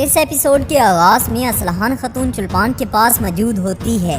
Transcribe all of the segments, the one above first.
اس episode کے آغاز میں اسلحان خاتون چلپان کے پاس موجود ہوتی ہے۔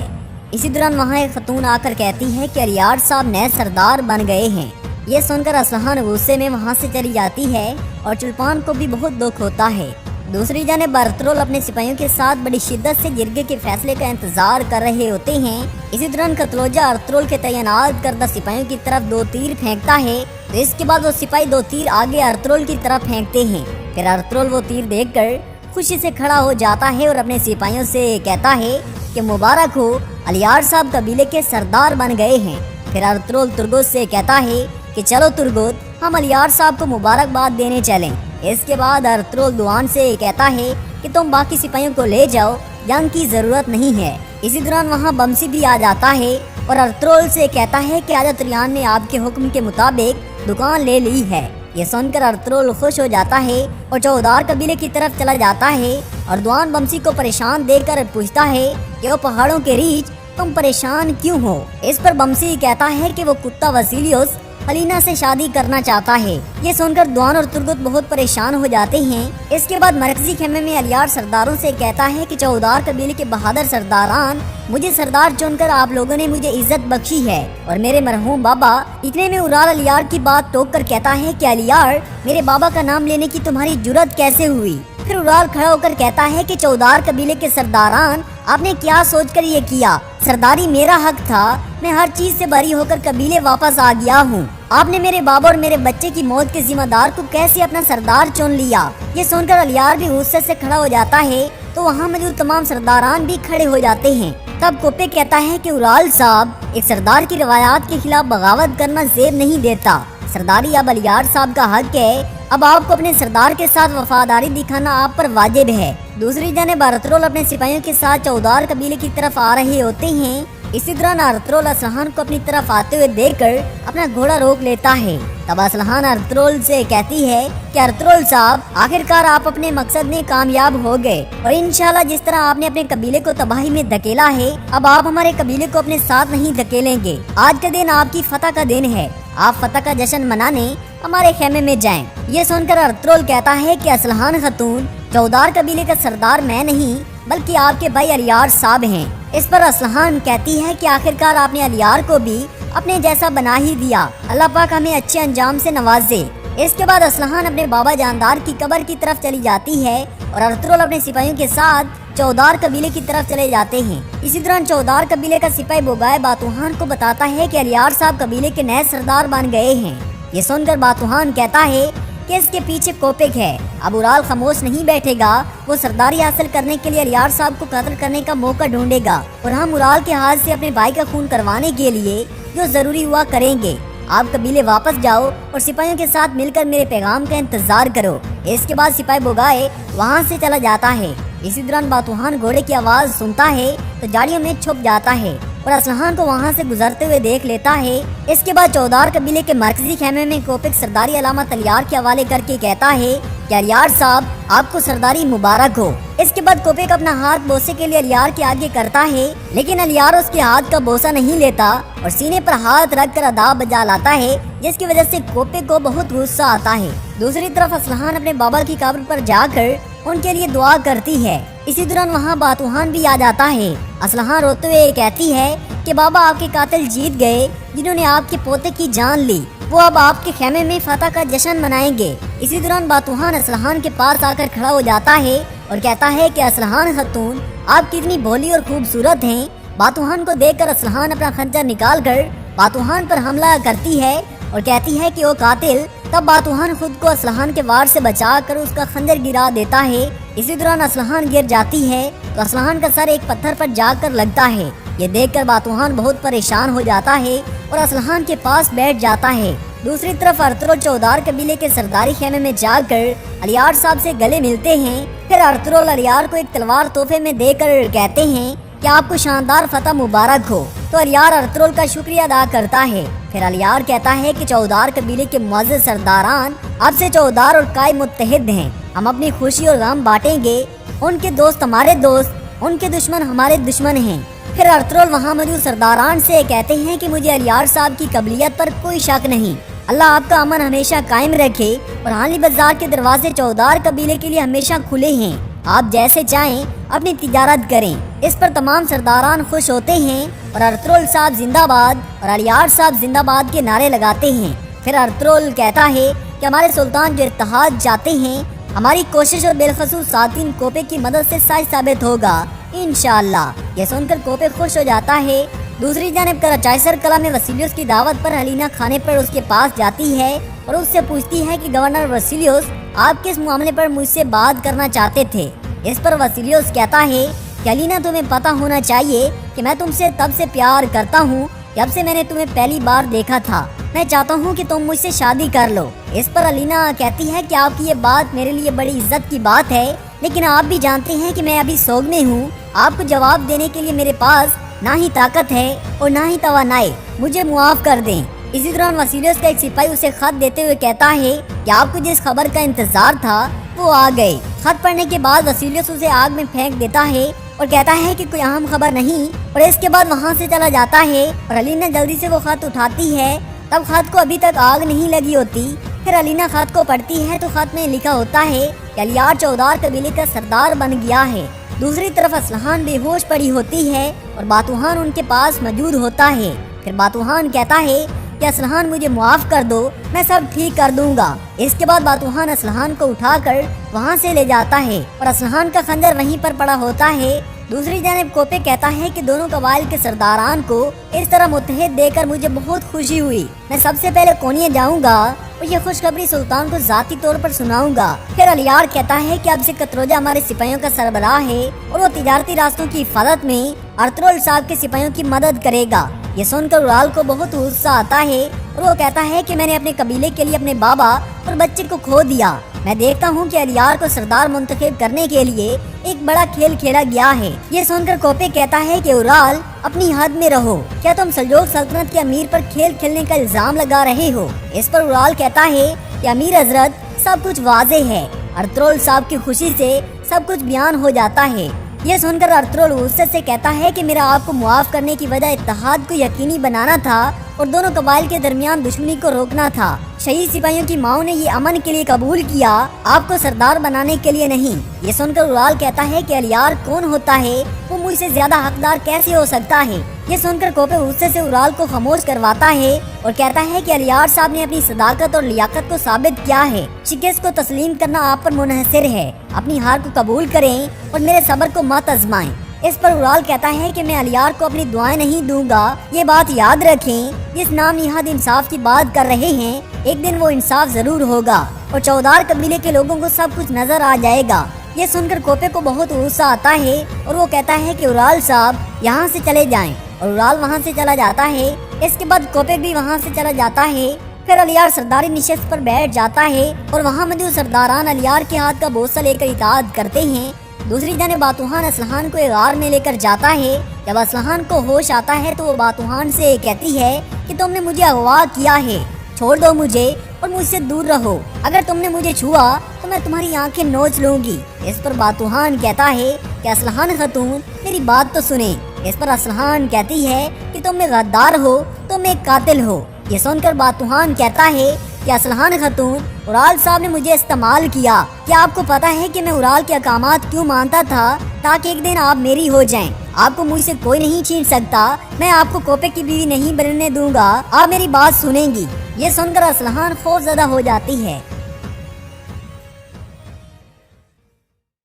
اسی دوران وہاں ایک خاتون آ کر کہتی ہے کہ الیار صاحب نئے سردار بن گئے ہیں۔ یہ سن کر اسلحان غصے میں وہاں سے چلی جاتی ہے اور چلپان کو بھی بہت دکھ ہوتا ہے۔ دوسری جانب ارطغرل اپنے سپاہیوں کے ساتھ بڑی شدت سے جرگے کے فیصلے کا انتظار کر رہے ہوتے ہیں۔ اسی دوران کتلوجہ ارطغرل کے تعینات کردہ سپاہیوں کی طرف 2 تیر پھینکتا ہے، تو اس کے بعد وہ سپاہی 2 تیر آگے ارطغرل کی طرف پھینکتے ہیں۔ پھر ارطغرل وہ تیر دیکھ کر خوشی سے کھڑا ہو جاتا ہے اور اپنے سپاہیوں سے کہتا ہے کہ مبارک ہو، الیار صاحب قبیلے کے سردار بن گئے ہیں۔ پھر ارطغرل ترگوت سے کہتا ہے کہ چلو ترگوت، ہم الیار صاحب کو مبارکباد دینے چلیں۔ اس کے بعد ارطغرل دوان سے کہتا ہے کہ تم باقی سپاہیوں کو لے جاؤ، جنگ کی ضرورت نہیں ہے۔ اسی دوران وہاں بمسی بھی آ جاتا ہے اور ارطغرل سے کہتا ہے کہ راجہ تریان نے آپ کے حکم کے مطابق دکان لے لی ہے۔ یہ سن کر ارطغرل خوش ہو جاتا ہے اور چودار قبیلے کی طرف چلا جاتا ہے اور دوان بمسی کو پریشان دیکھ کر پوچھتا ہے کہ وہ پہاڑوں کے ریچھ، تم پریشان کیوں ہو؟ اس پر بمسی کہتا ہے کہ وہ کتا وسیلیوس حلینا سے شادی کرنا چاہتا ہے۔ یہ سن کر دوان اور ترگت بہت پریشان ہو جاتے ہیں۔ اس کے بعد مرکزی خیمے میں الیار سرداروں سے کہتا ہے کہ چودار قبیلے کے بہادر سرداران، مجھے سردار چن کر آپ لوگوں نے مجھے عزت بخشی ہے اور میرے مرحوم بابا۔ اتنے میں ارال الیار کی بات ٹوک کر کہتا ہے کہ الیار، میرے بابا کا نام لینے کی تمہاری جرت کیسے ہوئی؟ پھر ارال کھڑا ہو کر کہتا ہے کہ چودار قبیلے کے سرداران، آپ نے کیا سوچ کر یہ کیا؟ سرداری میرا حق تھا، میں ہر چیز سے بری ہو کر قبیلے واپس آ گیا ہوں۔ آپ نے میرے بابا اور میرے بچے کی موت کے ذمہ دار کو کیسے اپنا سردار چن لیا؟ یہ سن کر الیار بھی غصے سے کھڑا ہو جاتا ہے تو وہاں موجود تمام سرداران بھی کھڑے ہو جاتے ہیں۔ تب کوپے کہتا ہے کہ ارال صاحب، ایک سردار کی روایات کے خلاف بغاوت کرنا زیب نہیں دیتا۔ سرداری اب الیار صاحب کا حق ہے، اب آپ کو اپنے سردار کے ساتھ وفاداری دکھانا آپ پر واجب ہے۔ دوسری جانب ارطغرل اپنے سپاہیوں کے ساتھ چودار قبیلے کی طرف آ رہے ہوتے ہیں۔ اسی دوران ارطغرل اسلحان کو اپنی طرف آتے ہوئے دیکھ کر اپنا گھوڑا روک لیتا ہے۔ تب اسلحان ارطغرل سے کہتی ہے کہ ارطغرل صاحب، آخرکار آپ اپنے مقصد میں کامیاب ہو گئے اور انشاءاللہ جس طرح آپ نے اپنے قبیلے کو تباہی میں دھکیلا ہے، اب آپ ہمارے قبیلے کو اپنے ساتھ نہیں دھکیلیں گے۔ آج کا دن آپ کی فتح کا دن ہے، آپ فتح کا جشن منانے ہمارے خیمے میں جائیں۔ یہ سن کر ارطغرل کہتا ہے کہ اسلحان خاتون، چودار قبیلے کا سردار میں نہیں بلکہ آپ کے بھائی الیار صاحب ہیں۔ اس پر اسلحان کہتی ہے کہ آخرکار آپ نے الیار کو بھی اپنے جیسا بنا ہی دیا، اللہ پاک ہمیں اچھے انجام سے نوازے۔ اس کے بعد اسلحان اپنے بابا جاندار کی قبر کی طرف چلی جاتی ہے اور ارطغرل اپنے سپاہیوں کے ساتھ چودار قبیلے کی طرف چلے جاتے ہیں۔ اسی دوران چودار قبیلے کا سپاہی بوگائے باتوہان کو بتاتا ہے کہ الیار صاحب قبیلے کے نئے سردار بن گئے ہیں۔ یہ سن کر باتوہان کہتا ہے کہ اس کے پیچھے کوپک ہے۔ اب ارال خاموش نہیں بیٹھے گا، وہ سرداری حاصل کرنے کے لیے الیار صاحب کو قتل کرنے کا موقع ڈھونڈے گا اور ہم ارال کے ہاتھ سے اپنے بھائی کا خون کروانے کے لیے جو ضروری ہوا کریں گے۔ آپ قبیلے واپس جاؤ اور سپاہیوں کے ساتھ مل کر میرے پیغام کا انتظار کرو۔ اس کے بعد سپاہی بوگائے وہاں سے چلا جاتا ہے۔ اسی دوران باتوہان گھوڑے کی آواز سنتا ہے تو جاڑیوں میں چھپ جاتا ہے اور اسلحان کو وہاں سے گزرتے ہوئے دیکھ لیتا ہے۔ اس کے بعد چودار قبیلے کے مرکزی خیمے میں کوپک سرداری علامت الیار کے حوالے کر کے کہتا ہے کہ الیار صاحب، آپ کو سرداری مبارک ہو۔ اس کے بعد کوپک اپنا ہاتھ بوسے کے لیے الیار کے آگے کرتا ہے، لیکن الیار اس کے ہاتھ کا بوسہ نہیں لیتا اور سینے پر ہاتھ رکھ کر ادا بجا لاتا ہے، جس کی وجہ سے کوپک کو بہت غصہ آتا ہے۔ دوسری طرف اسلحان اپنے بابا کی قبر پر جا کر ان کے لیے دعا کرتی ہے۔ اسی دوران وہاں باتوہان بھی آ جاتا ہے۔ اسلحان روتے ہوئے کہتی ہے کہ بابا، آپ کے قاتل جیت گئے جنہوں نے آپ کے پوتے کی جان لی، وہ اب آپ کے خیمے میں فتح کا جشن منائیں گے۔ اسی دوران باتوہان اسلحان کے پاس آ کر کھڑا ہو جاتا ہے اور کہتا ہے کہ اسلحان خاتون، آپ کتنی بھولی اور خوبصورت ہیں۔ باتوہان کو دیکھ کر اسلحان اپنا خنجر نکال کر باتوہان پر حملہ کرتی ہے اور کہتی ہے کہ وہ قاتل۔ تب باتوہان خود کو اسلحان کے وار سے بچا کر اس کا خنجر گرا دیتا ہے۔ اسی دوران اسلحان گر جاتی ہے تو اسلحان کا سر ایک پتھر پر جا کر لگتا ہے۔ یہ دیکھ کر باتوہان بہت پریشان ہو جاتا ہے اور اسلحان کے پاس بیٹھ جاتا ہے۔ دوسری طرف ارطغرل چودار قبیلے کے سرداری خیمے میں جا کر الیار صاحب سے گلے ملتے ہیں۔ پھر ارطغرل الیار کو ایک تلوار تحفے میں دے کر کہتے ہیں کہ آپ کو شاندار فتح مبارک ہو، تو الیار ارطغرل کا شکریہ ادا کرتا ہے۔ پھر الیار کہتا ہے کہ چودار قبیلے کے معزز سرداران، اب سے چودار اور کائی متحد ہیں، ہم اپنی خوشی اور غم بانٹیں گے، ان کے دوست ہمارے دوست، ان کے دشمن ہمارے دشمن ہیں۔ پھر ارطغرل وہاں موجود سرداران سے کہتے ہیں کہ مجھے الیار صاحب کی قبلیت پر کوئی شک نہیں، اللہ آپ کا امن ہمیشہ قائم رکھے اور حالی بازار کے دروازے چودار قبیلے کے لیے ہمیشہ کھلے ہیں۔ آپ جیسے چاہیں اپنی تجارت کریں۔ اس پر تمام سرداران خوش ہوتے ہیں اور ارطغرل صاحب زندہ باد اور الیار صاحب زندہ باد کے نعرے لگاتے ہیں۔ پھر ارطغرل کہتا ہے کہ ہمارے سلطان جو اتحاد چاہتے ہیں، ہماری کوشش اور بالخصوص ساتین کوپے کی مدد سے سچ ثابت ہوگا انشاءاللہ۔ یہ سن کر کوپے خوش ہو جاتا ہے۔ دوسری جانب کراچائسر کلا میں وسیلیوس کی دعوت پر ہلینا کھانے پر اس کے پاس جاتی ہے اور اس سے پوچھتی ہے کہ گورنر وسیلیوس آپ کس معاملے پر مجھ سے بات کرنا چاہتے تھے۔ اس پر وسیلیوس کہتا ہے کہ ہلینا تمہیں پتہ ہونا چاہیے کہ میں تم سے تب سے پیار کرتا ہوں جب سے میں نے تمہیں پہلی بار دیکھا تھا۔ میں چاہتا ہوں کہ تم مجھ سے شادی کر لو۔ اس پر ہلینا کہتی ہے کہ آپ کی یہ بات میرے لیے بڑی عزت کی بات ہے، لیکن آپ بھی جانتے ہیں کہ میں ابھی سوگ میں ہوں۔ آپ کو جواب دینے کے لیے میرے پاس نہ ہی طاقت ہے اور نہ ہی توانائی، مجھے معاف کر دیں۔ اسی دوران وسیلیوس کا ایک سپاہی اسے خط دیتے ہوئے کہتا ہے کہ آپ کو جس خبر کا انتظار تھا وہ آ گئے۔ خط پڑھنے کے بعد وسیلیوس اسے آگ میں پھینک دیتا ہے اور کہتا ہے کہ کوئی اہم خبر نہیں، اور اس کے بعد وہاں سے چلا جاتا ہے۔ اور ہلینا جلدی سے وہ خط اٹھاتی ہے، تب خط کو ابھی تک آگ نہیں لگی ہوتی۔ پھر ہلینا خط کو پڑھتی ہے تو خط میں لکھا ہوتا ہے کہ الیار چودار قبیلے کا سردار بن گیا ہے۔ دوسری طرف اسلحان بے ہوش پڑی ہوتی ہے اور باتوحان ان کے پاس موجود ہوتا ہے۔ پھر باتوحان کہتا ہے کہ اسلحان مجھے معاف کر دو، میں سب ٹھیک کر دوں گا۔ اس کے بعد باتوحان اسلحان کو اٹھا کر وہاں سے لے جاتا ہے اور اسلحان کا خنجر وہیں پر پڑا ہوتا ہے۔ دوسری جانب کوپے کہتا ہے کہ دونوں قبائل کے سرداران کو اس طرح متحد دے کر مجھے بہت خوشی ہوئی۔ میں سب سے پہلے کونیے جاؤں گا اور یہ خوشخبری سلطان کو ذاتی طور پر سناؤں گا۔ پھر الیار کہتا ہے کہ اب سے کتروجہ ہمارے سپاہیوں کا سربراہ ہے اور وہ تجارتی راستوں کی حفاظت میں ارطغرل صاحب کے سپاہیوں کی مدد کرے گا۔ یہ سن کر اورال کو بہت غصہ آتا ہے اور وہ کہتا ہے کہ میں نے اپنے قبیلے کے لیے اپنے بابا اور بچے کو کھو دیا۔ میں دیکھتا ہوں کہ الیار کو سردار منتخب کرنے کے لیے ایک بڑا کھیل کھیلا گیا ہے۔ یہ سن کر کوپے کہتا ہے کہ اورال اپنی حد میں رہو، کیا تم سلجوق سلطنت کے امیر پر کھیل کھیلنے کا الزام لگا رہے ہو؟ اس پر اورال کہتا ہے کہ امیر حضرت سب کچھ واضح ہے۔ ارطغرل صاحب کی خوشی سے سب کچھ بیان ہو جاتا ہے۔ یہ سن کر ارطغرل غصے سے کہتا ہے کہ میرا آپ کو معاف کرنے کی وجہ اتحاد کو یقینی بنانا تھا اور دونوں قبائل کے درمیان دشمنی کو روکنا تھا۔ شہید سپاہیوں کی ماؤں نے یہ امن کے لیے قبول کیا، آپ کو سردار بنانے کے لیے نہیں۔ یہ سن کر اورال کہتا ہے کہ الیار کون ہوتا ہے، وہ مجھ سے زیادہ حقدار کیسے ہو سکتا ہے؟ یہ سن کر کوپے غصے سے اورال کو خاموش کرواتا ہے اور کہتا ہے کہ الیار صاحب نے اپنی صداقت اور لیاقت کو ثابت کیا ہے۔ شکست کو تسلیم کرنا آپ پر منحصر ہے، اپنی ہار کو قبول کریں اور میرے صبر کو مت آزمائیں۔ اس پر اورال کہتا ہے کہ میں الیار کو اپنی دعائیں نہیں دوں گا۔ یہ بات یاد رکھیں، جس نام نہاد انصاف کی بات کر رہے ہیں، ایک دن وہ انصاف ضرور ہوگا اور چودار قبیلے کے لوگوں کو سب کچھ نظر آ جائے گا۔ یہ سن کر کوپے کو بہت غصہ آتا ہے اور وہ کہتا ہے کہ اورال صاحب یہاں سے چلے جائیں، اور اورال وہاں سے چلا جاتا ہے۔ اس کے بعد کوپے بھی وہاں سے چلا جاتا ہے۔ پھر الیار سرداری نشست پر بیٹھ جاتا ہے اور وہاں موجود سرداران الیار کے ہاتھ کا بوسہ لے کر اطاعت کرتے ہیں۔ دوسری جانب باتوحان اسلحان کو غار میں لے کر جاتا ہے۔ جب اسلحان کو ہوش آتا ہے تو وہ باتوحان سے کہتی ہے کہ تم نے مجھے اغوا کیا ہے، چھوڑ دو مجھے اور مجھ سے دور رہو، اگر تم نے مجھے چھوا تو میں تمہاری آنکھیں نوچ لوں گی۔ اس پر باتوحان کہتا ہے کہ اسلحان خاتون میری بات تو سنیں۔ اس پر اسلحان کہتی ہے کہ تم میں غدار ہو، تم ایک قاتل ہو۔ یہ سن کر باتوحان کہتا ہے کہ اسلحان خاتون اورال صاحب نے مجھے استعمال کیا۔ کیا آپ کو پتا ہے کہ میں اورال کے احکامات کیوں مانتا تھا؟ تاکہ ایک دن آپ میری ہو جائیں۔ آپ کو مجھ سے کوئی نہیں چھین سکتا، میں آپ کو کوپے کی بیوی نہیں بننے دوں گا، آپ میری بات سنیں گی۔ یہ سن کر اسلحان خوف زدہ ہو جاتی ہے